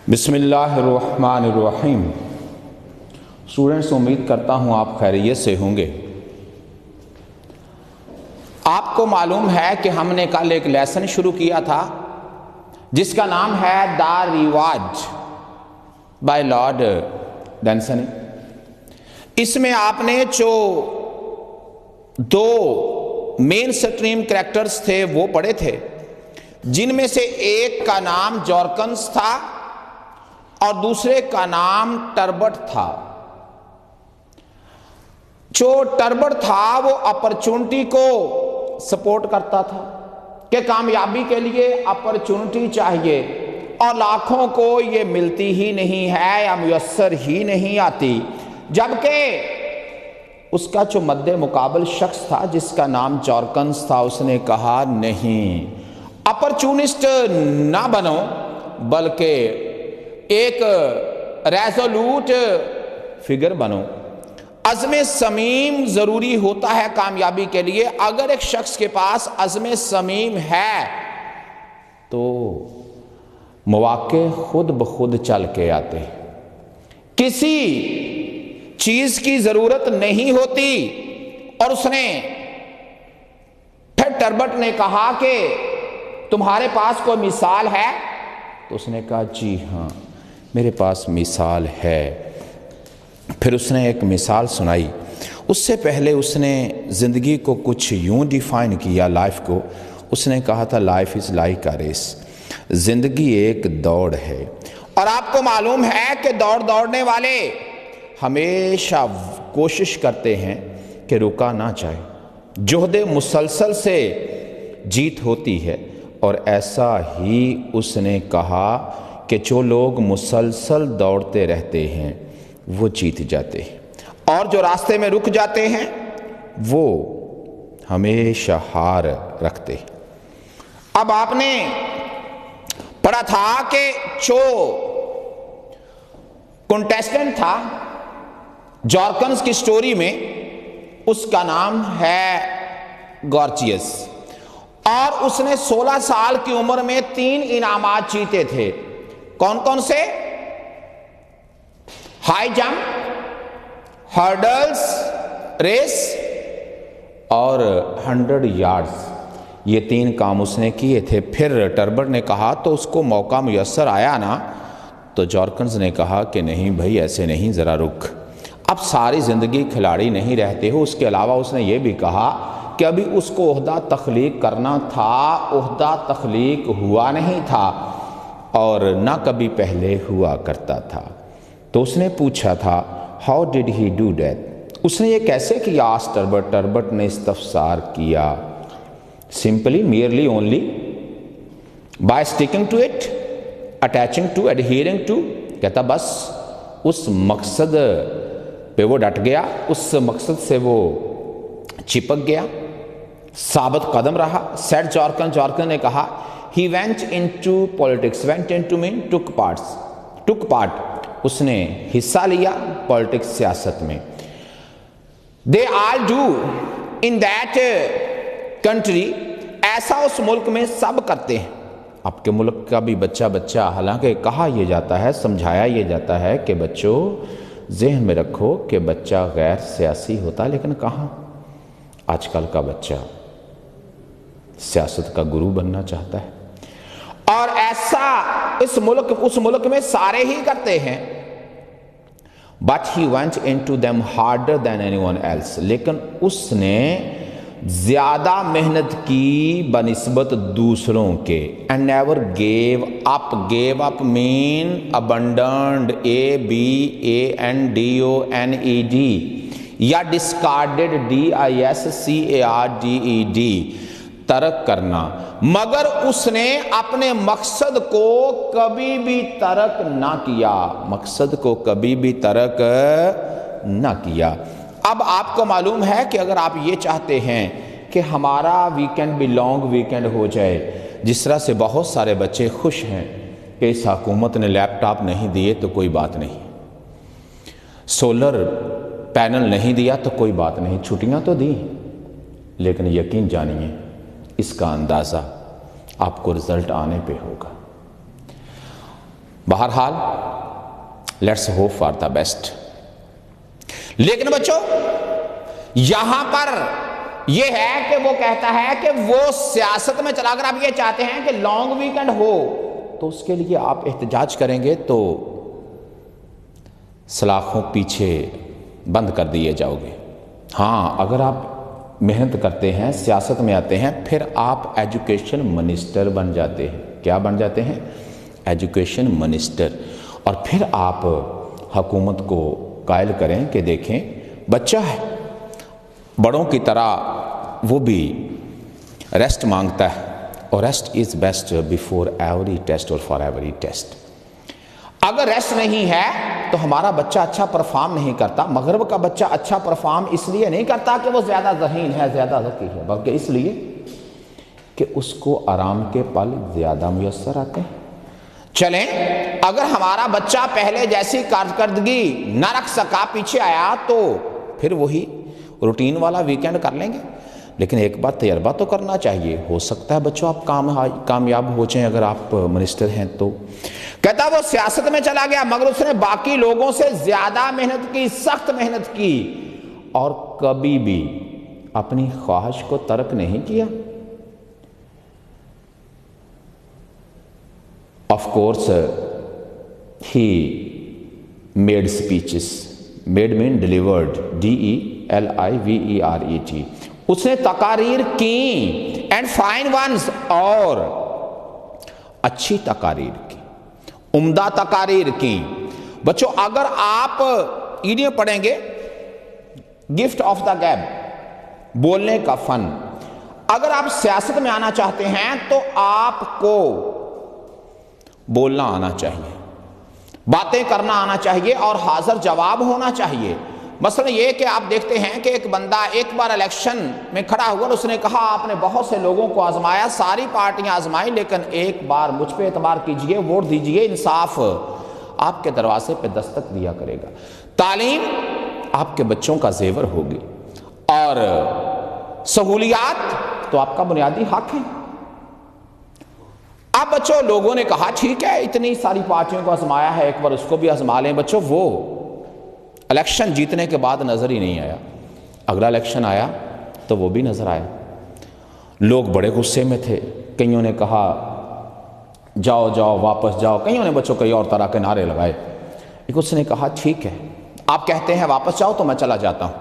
بسم اللہ الرحمن الرحیم۔ اسٹوڈنٹس، امید کرتا ہوں آپ خیریت سے ہوں گے۔ آپ کو معلوم ہے کہ ہم نے کل ایک لیسن شروع کیا تھا جس کا نام ہے دا رواج بائی لارڈ ڈنسنی۔ اس میں آپ نے جو دو مین سٹریم کریکٹرز تھے وہ پڑھے تھے، جن میں سے ایک کا نام جارکنس تھا اور دوسرے کا نام ٹربٹ تھا۔ جو ٹربٹ تھا وہ اپرچونٹی کو سپورٹ کرتا تھا کہ کامیابی کے لیے اپرچونٹی چاہیے اور لاکھوں کو یہ ملتی ہی نہیں ہے یا میسر ہی نہیں آتی، جبکہ اس کا جو مد مقابل شخص تھا جس کا نام جارکنس تھا، اس نے کہا نہیں، اپرچونسٹ نہ بنو بلکہ ایک ریزولوٹ فگر بنو۔ عزم صمیم ضروری ہوتا ہے کامیابی کے لیے۔ اگر ایک شخص کے پاس عزم صمیم ہے تو مواقع خود بخود چل کے آتے ہیں، کسی چیز کی ضرورت نہیں ہوتی۔ اور اس نے پھر ٹربٹ نے کہا کہ تمہارے پاس کوئی مثال ہے؟ تو اس نے کہا جی ہاں میرے پاس مثال ہے۔ پھر اس نے ایک مثال سنائی۔ اس سے پہلے اس نے زندگی کو کچھ یوں ڈیفائن کیا، لائف کو۔ اس نے کہا تھا life is like a race, زندگی ایک دوڑ ہے، اور آپ کو معلوم ہے کہ دوڑنے والے ہمیشہ کوشش کرتے ہیں کہ رکا نہ جائے، جہد مسلسل سے جیت ہوتی ہے۔ اور ایسا ہی اس نے کہا کہ جو لوگ مسلسل دوڑتے رہتے ہیں وہ جیت جاتے ہیں، اور جو راستے میں رک جاتے ہیں وہ ہمیشہ ہار رکھتے ہیں۔ اب آپ نے پڑھا تھا کہ جو کنٹیسٹنٹ تھا جارکنس کی سٹوری میں، اس کا نام ہے گورجیس، اور اس نے 16 سال کی عمر میں 3 انعامات جیتے تھے۔ کون کون سے؟ ہائی جمپ، ہرڈلز ریس اور 100 یارڈز، یہ 3 کام اس نے کیے تھے۔ پھر ٹربٹ نے کہا تو اس کو موقع میسر آیا نا؟ تو جارکنز نے کہا کہ نہیں بھائی ایسے نہیں، ذرا رک، اب ساری زندگی کھلاڑی نہیں رہتے ہو۔ اس کے علاوہ اس نے یہ بھی کہا کہ ابھی اس کو عہدہ تخلیق کرنا تھا، عہدہ تخلیق ہوا نہیں تھا اور نہ کبھی پہلے ہوا کرتا تھا۔ تو اس نے پوچھا تھا how did he do that, اس نے یہ کیسے کیا؟ آس ٹربٹ نے استفسار کیا، simply merely only by sticking to it, attaching to, adhering to, کہتا بس اس مقصد پہ وہ ڈٹ گیا، اس مقصد سے وہ چپک گیا، ثابت قدم رہا۔ سیٹ جارکن نے کہا he went into politics، went into mean took part، اس نے حصہ لیا پالیٹکس، سیاست میں۔ they all do in that country، ایسا اس ملک میں سب کرتے ہیں۔ آپ کے ملک کا بھی بچہ، حالانکہ کہا یہ جاتا ہے، سمجھایا یہ جاتا ہے کہ بچوں ذہن میں رکھو کہ بچہ غیر سیاسی ہوتا ہے، لیکن کہاں آج کل کا بچہ سیاست کا گرو بننا چاہتا ہے، اور ایسا اس ملک میں سارے ہی کرتے ہیں۔ but he went into them harder than anyone else، لیکن اس نے زیادہ محنت کی بنسبت دوسروں کے۔ and never gave up mean abandoned، abandoned، یا discarded، discarded، ترک کرنا، مگر اس نے اپنے مقصد کو کبھی بھی ترک نہ کیا، مقصد کو کبھی بھی ترک نہ کیا۔ اب آپ کو معلوم ہے کہ اگر آپ یہ چاہتے ہیں کہ ہمارا ویکنڈ بھی لانگ ویکنڈ ہو جائے، جس طرح سے بہت سارے بچے خوش ہیں کہ اس حکومت نے لیپ ٹاپ نہیں دیے تو کوئی بات نہیں، سولر پینل نہیں دیا تو کوئی بات نہیں، چھٹیاں تو دی، لیکن یقین جانیے اس کا اندازہ آپ کو رزلٹ آنے پہ ہوگا۔ बहरहाल let's hope for the best. लेकिन बच्चों यहां पर यह है कि वो कहता है कि वो सियासत में चला, अगर आप ये चाहते हैं कि लॉन्ग वीकेंड हो तो उसके लिए आप एहतजाज करेंगे तो सलाखों पीछे बंद कर दिए जाओगे। हाँ, अगर आप मेहनत करते हैं, सियासत में आते हैं, फिर आप एजुकेशन मिनिस्टर बन जाते हैं। क्या बन जाते हैं? Education minister. और फिर आप हुकूमत को कायल करें कि देखें बच्चा है, बड़ों की तरह वो भी रेस्ट मांगता है, और rest is best before every test और फॉर एवरी टेस्ट। अगर रेस्ट नहीं है तो हमारा बच्चा अच्छा परफॉर्म नहीं करता। मगरब का बच्चा अच्छा परफॉर्म इसलिए नहीं करता कि वो ज्यादा ज़हीन है, ज्यादा ज़की है, बल्कि इसलिए कि उसको आराम के पल ज्यादा मुयस्सर आते हैं। चलें, अगर हमारा बच्चा पहले जैसी कारकर्दगी न रख सका, पीछे आया, तो फिर वही रूटीन वाला वीकेंड कर लेंगे। लेकिन एक बार तजर्बा तो करना चाहिए, हो सकता है बच्चों आप कामयाब हो जाएं अगर आप मिनिस्टर हैं तो। कहता वो सियासत में चला गया मगर उसने बाकी लोगों से ज्यादा मेहनत की, सख्त मेहनत की, और कभी भी अपनी ख्वाहिश को तर्क नहीं किया। Of course, he made speeches. Made mean delivered. DELIVERET. उसने तकारीर की and fine ones, और अच्छी तकारीर की, उम्दा तकारीर की। बच्चों अगर आप ईडियम पढ़ेंगे, गिफ्ट ऑफ द गैब, बोलने का फन, अगर आप सियासत में आना चाहते हैं तो आपको बोलना आना चाहिए, बातें करना आना चाहिए और हाजिर जवाब होना चाहिए। मसलन ये कि आप देखते हैं कि एक बंदा एक बार इलेक्शन में खड़ा हुआ, उसने कहा आपने बहुत से लोगों को आजमाया, सारी पार्टियां आजमाई, लेकिन एक बार मुझ पे एतबार कीजिए, वोट दीजिए, इंसाफ आपके दरवाजे पे दस्तक दिया करेगा। तालीम आपके बच्चों का जेवर होगी, और सहूलियात तो आपका बुनियादी हक है। अब बच्चों लोगों ने कहा ठीक है, इतनी सारी पार्टियों को आजमाया है, एक बार उसको भी आजमा लें। बच्चों वो इलेक्शन जीतने के बाद नजर ही नहीं आया, अगला इलेक्शन आया तो वो भी नजर आया। लोग बड़े गुस्से में थे, कईयों ने कहा जाओ जाओ वापस जाओ, कईयों ने बच्चों कई और तरह के नारे लगाए। एक उसने कहा ठीक है, आप कहते हैं वापस जाओ तो मैं चला जाता हूं,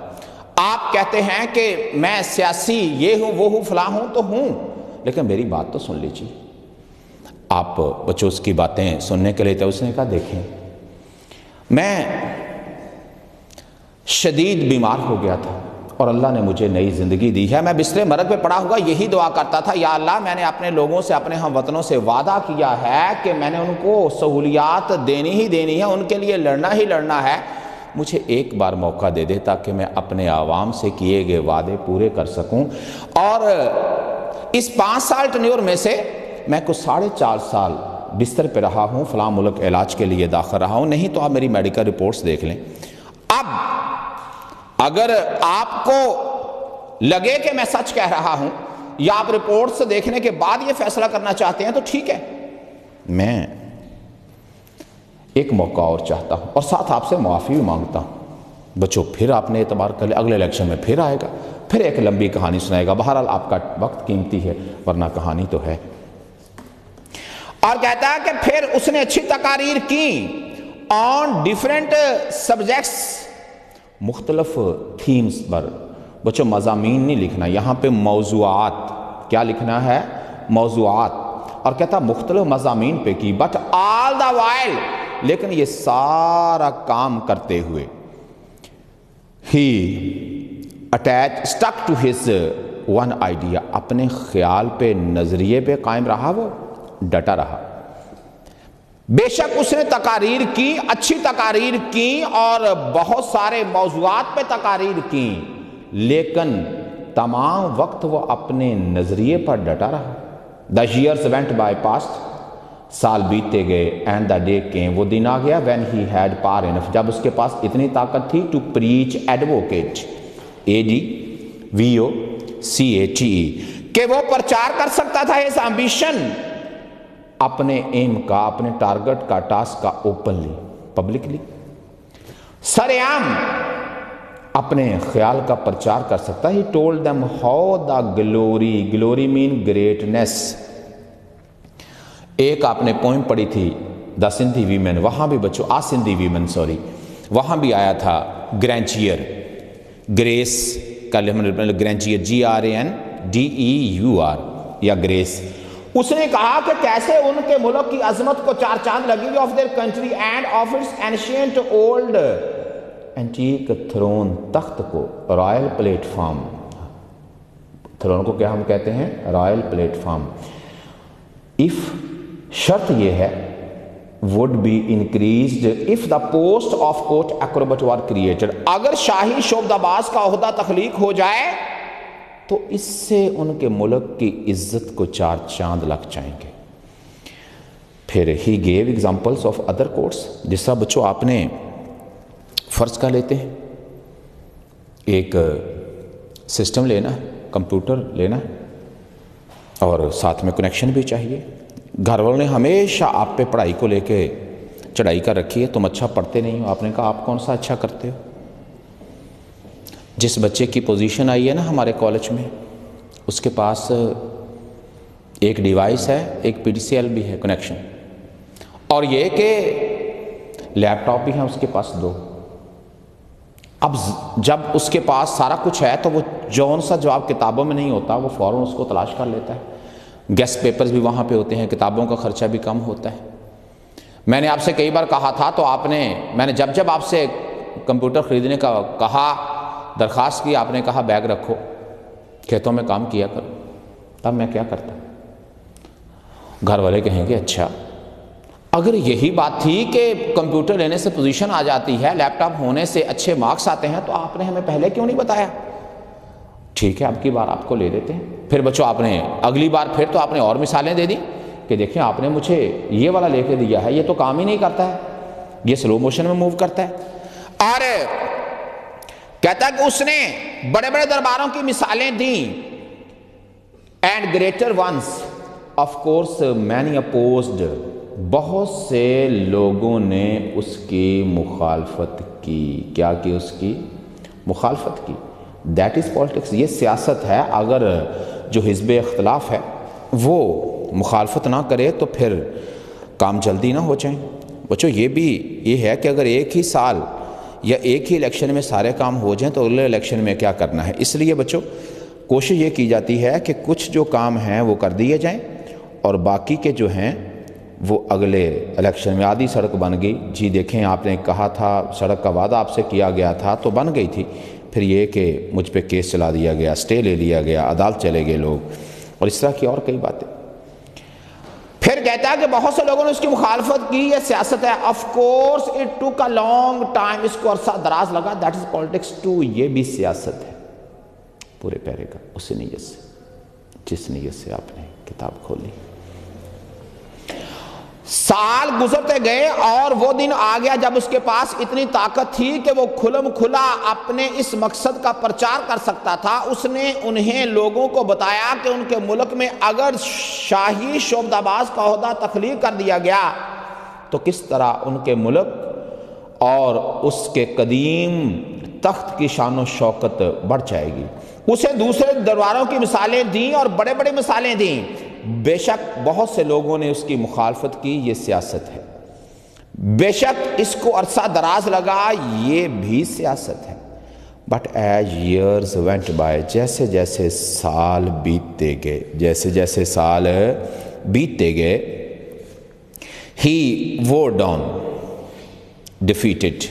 आप कहते हैं कि मैं सियासी ये हूं वो हूं फलां हूं तो हूं, लेकिन मेरी बात तो सुन लीजिए। आप बच्चों उसकी बातें सुनने के लिए थे। उसने कहा देखें मैं शदीद बीमार हो गया था और अल्लाह ने मुझे नई ज़िंदगी दी है, मैं बिस्तरे मरग पे पड़ा हुआ यही दुआ करता था, या अल्लाह मैंने अपने लोगों से, अपने हम वतनों से वादा किया है कि मैंने उनको सहूलियात देनी ही देनी है, उनके लिए लड़ना ही लड़ना है, मुझे एक बार मौका दे दे ताकि मैं अपने आवाम से किए गए वादे पूरे कर सकूं। और इस 5 साल टन्योर में से मैं कुछ 4.5 साल बिस्तर पे रहा हूँ, फलां मुल्क इलाज के लिए दाखिल रहा हूँ, नहीं तो आप मेरी मेडिकल रिपोर्ट्स देख लें। अब अगर आपको लगे कि मैं सच कह रहा हूँ, या आप रिपोर्ट्स देखने के बाद ये फैसला करना चाहते हैं तो ठीक है, मैं एक मौका और चाहता हूँ और साथ आपसे मुआफ़ी भी मांगता हूँ। बच्चों फिर आपने एतबार कर लिया, अगले इलेक्शन में फिर आएगा, फिर एक लंबी कहानी सुनाएगा। बहरहाल आपका वक्त कीमती है, वरना कहानी तो है। और कहता है कि फिर उसने अच्छी तकारीर की ऑन डिफरेंट सब्जेक्ट्स, मुख्तलफ थीम्स पर। बच्चों मज़ामीन नहीं लिखना, यहाँ पे मौज़ूआत, क्या लिखना है? मौज़ूआत। और कहता मुख्तलिफ मज़ामीन पे की, बट ऑल द वाइल, लेकिन ये सारा काम करते हुए ही attach stuck to his one idea, अपने ख्याल पे, नजरिए पे कायम रहा, वो डटा रहा। बेशक उसने तकारीर की, अच्छी तकारीर की और बहुत सारे मौज़ूआत पे तकारीर की, लेकिन तमाम वक्त वो अपने नजरिए पर डटा रहा। The years went by past, साल बीतते गए, एंड द डे केम, वो दिन आ गया, when he had power enough, जब उसके पास इतनी ताकत थी, टू प्रीच एडवोकेट, ADVOCATE, कि वो प्रचार कर सकता था, इस एम्बिशन, اپنے ایم کا، اپنے ٹارگٹ کا، ٹاسک کا اوپنلی، پبلکلی سر عام اپنے خیال کا پرچار کر سکتا ہے. He told them how the glory mean greatness. ایک آپ نے پوئم پڑھی تھی دا سندھی ویمن، وہاں بھی بچوں سندھی ویمن وہاں بھی آیا تھا گرینچیئر، گریس کا گرینچیئر GRANDEUR یا گریس. اس نے کہا کہ کیسے ان کے ملک کی عظمت کو چار چاند لگی of their country and of its ancient old antique throne, تخت کو، رائل پلیٹ فارم، تھرون کو کیا ہم کہتے ہیں؟ Royal plate form. اف شرط یہ ہے would be increased if the post of court acrobat were created. اگر شاہی شعبدہ باز کا عہدہ تخلیق ہو جائے تو اس سے ان کے ملک کی عزت کو چار چاند لگ جائیں گے. پھر he gave examples of other courts. جس طرح بچوں آپ نے فرض کا لیتے ہیں ایک سسٹم لینا ہے، کمپیوٹر لینا ہے اور ساتھ میں کنیکشن بھی چاہیے. گھر والوں نے ہمیشہ آپ پہ پڑھائی کو لے کے چڑھائی کر رکھی ہے، تم اچھا پڑھتے نہیں ہو. آپ نے کہا آپ کون سا اچھا کرتے ہو؟ جس بچے کی پوزیشن آئی ہے نا ہمارے کالج میں، اس کے پاس ایک ڈیوائس ہے، ایک PTCL بھی ہے کنیکشن، اور یہ کہ لیپ ٹاپ بھی ہیں اس کے پاس 2. اب جب اس کے پاس سارا کچھ ہے تو وہ جون سا جواب کتابوں میں نہیں ہوتا وہ فوراً اس کو تلاش کر لیتا ہے. گیسٹ پیپرز بھی وہاں پہ ہوتے ہیں، کتابوں کا خرچہ بھی کم ہوتا ہے. میں نے آپ سے کئی بار کہا تھا تو میں نے جب آپ سے کمپیوٹر خریدنے کا کہا، درخواست کی، آپ نے کہا بیگ رکھو، کھیتوں میں کام کیا کرو. تب میں کیا کرتا؟ گھر والے کہیں گے اچھا اگر یہی بات تھی کہ کمپیوٹر لینے سے پوزیشن آ جاتی ہے، لیپ ٹاپ ہونے سے اچھے مارکس آتے ہیں، تو آپ نے ہمیں پہلے کیوں نہیں بتایا؟ ٹھیک ہے اب کی بار آپ کو لے دیتے ہیں. پھر بچوں آپ نے اگلی بار پھر تو آپ نے اور مثالیں دے دی کہ دیکھیں آپ نے مجھے یہ والا لے کے دیا ہے، یہ تو کام ہی نہیں کرتا ہے، یہ سلو موشن میں موو کرتا ہے. اور کہتا ہے کہ اس نے بڑے بڑے درباروں کی مثالیں دیں. And greater once of course many opposed, بہت سے لوگوں نے اس کی مخالفت کی. کیا کی؟ اس کی مخالفت کی. That is politics. یہ سیاست ہے. اگر جو حزب اختلاف ہے وہ مخالفت نہ کرے تو پھر کام جلدی نہ ہو جائیں. بچوں یہ ہے کہ اگر ایک ہی سال یا ایک ہی الیکشن میں سارے کام ہو جائیں تو اگلے الیکشن میں کیا کرنا ہے. اس لیے بچوں کوشش یہ کی جاتی ہے کہ کچھ جو کام ہیں وہ کر دیے جائیں اور باقی کے جو ہیں وہ اگلے الیکشن میں. آدھی سڑک بن گئی، جی دیکھیں آپ نے کہا تھا، سڑک کا وعدہ آپ سے کیا گیا تھا تو بن گئی تھی، پھر یہ کہ مجھ پہ کیس چلا دیا گیا، اسٹے لے لیا گیا، عدالت چلے گئے لوگ، اور اس طرح کی اور کئی باتیں. پھر کہتا ہے کہ بہت سے لوگوں نے اس کی مخالفت کی، یہ سیاست ہے. Of course it took a long time, اس کو عرصہ دراز لگا. That is politics too. یہ بھی سیاست ہے پورے پیرے کا، اسی نیت سے، جس نیت سے آپ نے کتاب کھولی. سال گزرتے گئے اور وہ دن آ گیا جب اس کے پاس اتنی طاقت تھی کہ وہ کھلم کھلا اپنے اس مقصد کا پرچار کر سکتا تھا. اس نے انہیں لوگوں کو بتایا کہ ان کے ملک میں اگر شاہی شعبدہ باز کا عہدہ تخلیق کر دیا گیا تو کس طرح ان کے ملک اور اس کے قدیم تخت کی شان و شوکت بڑھ جائے گی. اسے دوسرے درباروں کی مثالیں دیں اور بڑے بڑے مثالیں دیں. بے شک بہت سے لوگوں نے اس کی مخالفت کی، یہ سیاست ہے. بے شک اس کو عرصہ دراز لگا، یہ بھی سیاست ہے. But as years went by, جیسے جیسے سال بیتتے گئے ہی وور ڈاؤن، ڈیفیٹڈ،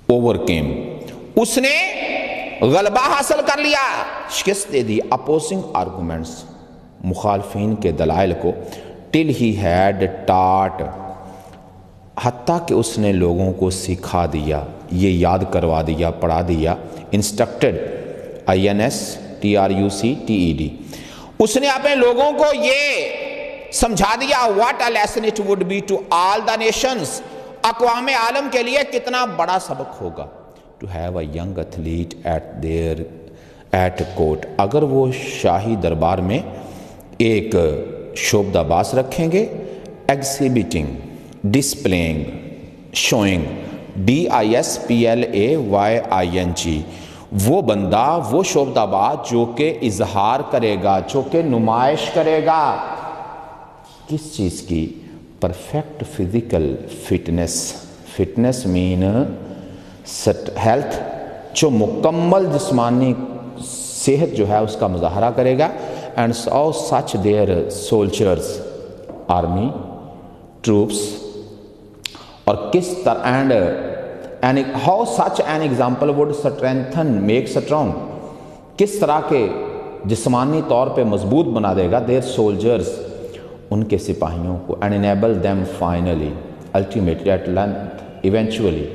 اوور کیم، اس نے غلبہ حاصل کر لیا، شکست دے دی. اپوزنگ آرگومنٹس، مخالفین کے دلائل کو. ٹل ہی ہیڈ ٹاٹ، حتیٰ کہ اس نے لوگوں کو سکھا دیا، یہ یاد کروا دیا، پڑھا دیا. انسٹرکٹڈ، INSTRUCTED، اس نے اپنے لوگوں کو یہ سمجھا دیا. What a lesson it would be to all the nations, اقوام عالم کے لیے کتنا بڑا سبق ہوگا. To have a young athlete at court, اگر وہ شاہی دربار میں ایک शोबदाबाज रखेंगे, एग्जिबिटिंग, डिस्प्लेइंग, शोइंग, DISPLAYING, वो बंदा, वो शोबदाबाज जो कि इजहार करेगा, जो कि नुमाइश करेगा किस चीज़ की? Perfect physical fitness. Fitness mean health, जो मुकम्मल जिस्मानी सेहत जो है उसका मुजाहरा करेगा। And so such their soldiers, army, troops, और किस तरह and how such an example would strengthen make strong, किस तरह के जिस्मानी तौर पे मजबूत बना देगा देयर सोल्जर्स, उनके सिपाहियों को। And enable them finally, ultimately, at length, eventually,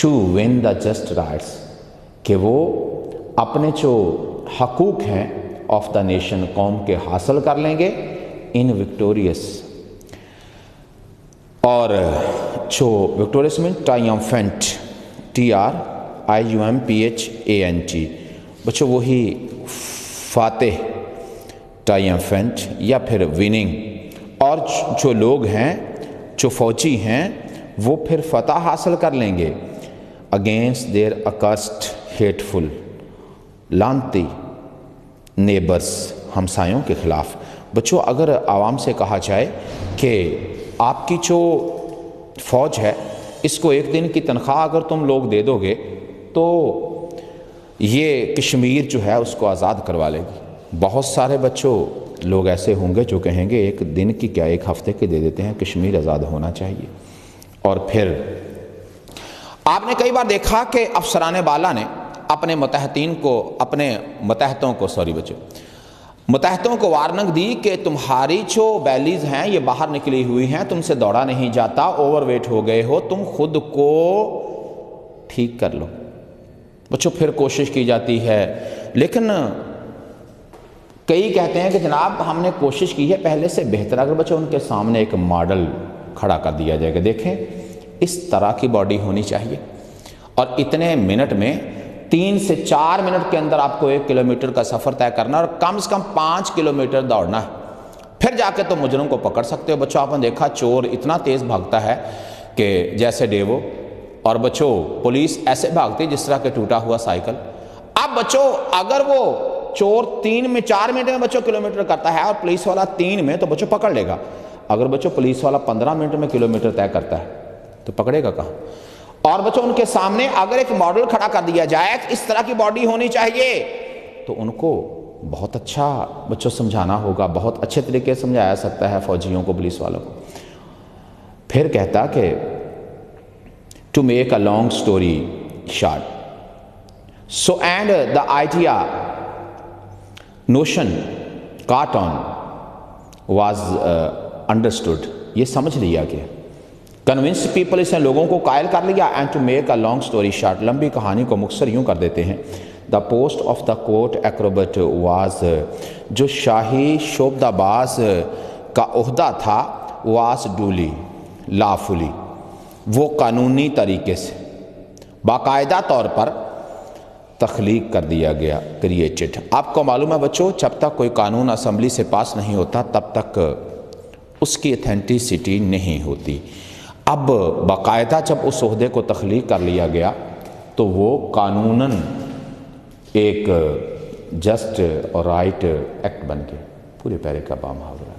to win the just rights, कि वो अपने जो हकूक हैं ऑफ द नेशन, कौम के हासिल कर लेंगे इन विक्टोरियस। और जो विक्टोरियस में ट्रायम्फेंट, TRIUMPHANT, बच्चों वही फातेह, ट्रायम्फेंट या फिर विनिंग। और जो लोग हैं, जो फौजी हैं, वो फिर फतह हासिल कर लेंगे अगेंस्ट देयर अकस्ट हेटफुल, लानती नेबर्स, हमसायों के ख़िलाफ़। बच्चों अगर आवाम से कहा जाए कि आपकी जो फ़ौज है इसको एक दिन की तनख्वाह अगर तुम लोग दे दोगे तो ये कश्मीर जो है उसको आज़ाद करवा लेगी, बहुत सारे बच्चों लोग ऐसे होंगे जो कहेंगे एक दिन की क्या, एक हफ्ते की दे देते हैं, कश्मीर आज़ाद होना चाहिए। और फिर आपने कई बार देखा कि अफसरान बाला ने अपने मतहतों को वार्निंग दी कि तुम्हारी जो बैलीज हैं ये बाहर निकली हुई हैं, तुमसे दौड़ा नहीं जाता, ओवरवेट हो गए हो, तुम खुद को ठीक कर लो। बच्चों फिर कोशिश की जाती है, लेकिन कई कहते हैं कि जनाब हमने कोशिश की है पहले से बेहतर। अगर बच्चों उनके सामने एक मॉडल खड़ा कर दिया जाएगा, देखें इस तरह की बॉडी होनी चाहिए और इतने मिनट में 3 से 4 मिनट के अंदर आपको 1 किलोमीटर का सफ़र तय करना और कम से कम 5 किलोमीटर दौड़ना है, फिर जाके तो मुजरिम को पकड़ सकते हो। बच्चों आपने देखा चोर इतना तेज़ भागता है कि जैसे डेवो, और बच्चों पुलिस ऐसे भागती है जिस तरह के टूटा हुआ साइकिल। अब बच्चों अगर वो चोर 4 मिनट में बच्चों किलोमीटर करता है और पुलिस वाला 3 में, तो बच्चों पकड़ लेगा। अगर बच्चों पुलिस वाला 15 मिनट में किलोमीटर तय करता है तो पकड़ेगा कहाँ? और बच्चों उनके सामने अगर एक मॉडल खड़ा कर दिया जाए कि इस तरह की बॉडी होनी चाहिए, तो उनको बहुत अच्छा बच्चों समझाना होगा, बहुत अच्छे तरीके से समझाया सकता है फौजियों को, पुलिस वालों को। फिर कहता कि to make a long story short, so and the idea notion caught on was understood, ये समझ लिया गया। कन्विंस पीपल, इसने लोगों को कायल कर लिया। And to make a long story short, लंबी कहानी को मुख्तसर यूँ कर देते हैं। The post of the court acrobat was, जो शाही शोबदाबाज का ओहदा था, वाज डूली लाफुली, वो कानूनी तरीके से बाकायदा तौर पर तख्लीक कर दिया गया, क्रिएटेड। आपको मालूम है बच्चों, जब तक कोई कानून असम्बली से पास नहीं होता तब तक उसकी ऑथेंटिसिटी नहीं होती। अब बाकायदा जब उस ओहदे को तख्लीक कर लिया गया तो वो कानूनन एक जस्ट और राइट एक्ट बन के पूरे पैरे का बामुहावरा।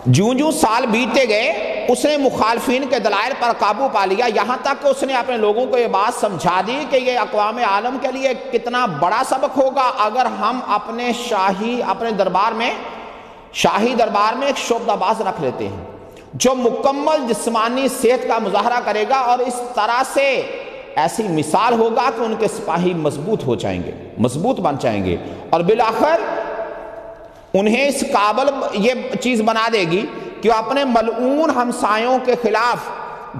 जूं जूं साल बीतते गए उसने मुखालफिन के दलाइल पर काबू पा लिया, यहाँ तक कि उसने अपने लोगों को ये बात समझा दी कि ये अक़वाम आलम के लिए कितना बड़ा सबक होगा अगर हम अपने शाही दरबार में एक शोबदाबाज रख लेते हैं जो मुकम्मल जिस्मानी सेहत का मुजाहरा करेगा, और इस तरह से ऐसी मिसाल होगा कि उनके सिपाही मजबूत हो जाएंगे, मजबूत बन जाएंगे, और बिलाखिर उन्हें इस काबिल ये चीज़ बना देगी कि वो अपने मलऊन हमसायों के खिलाफ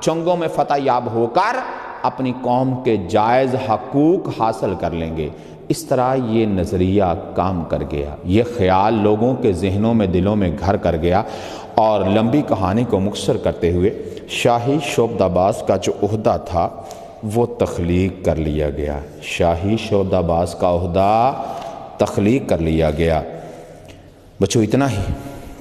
जंगों में फतह याब होकर अपनी कौम के जायज़ हकूक हासिल कर लेंगे। इस तरह ये नज़रिया काम कर गया, ये ख्याल लोगों के जहनों में, दिलों में घर कर गया। और लंबी कहानी को मुख्तसर करते हुए शाही शोबदाबाज का जो ओहदा था वो तख्लीक कर लिया गया, शाही शोबदाबाज का ओहदा तख्लीक कर लिया गया। بچوں اتنا ہی،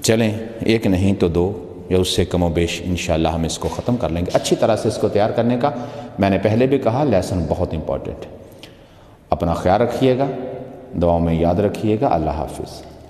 چلیں ایک نہیں تو دو یا اس سے کم و بیش انشاءاللہ ہم اس کو ختم کر لیں گے۔ اچھی طرح سے اس کو تیار کرنے کا میں نے پہلے بھی کہا، لیسن بہت امپورٹنٹ ہے۔ اپنا خیال رکھیے گا، دعاؤں میں یاد رکھیے گا۔ اللہ حافظ۔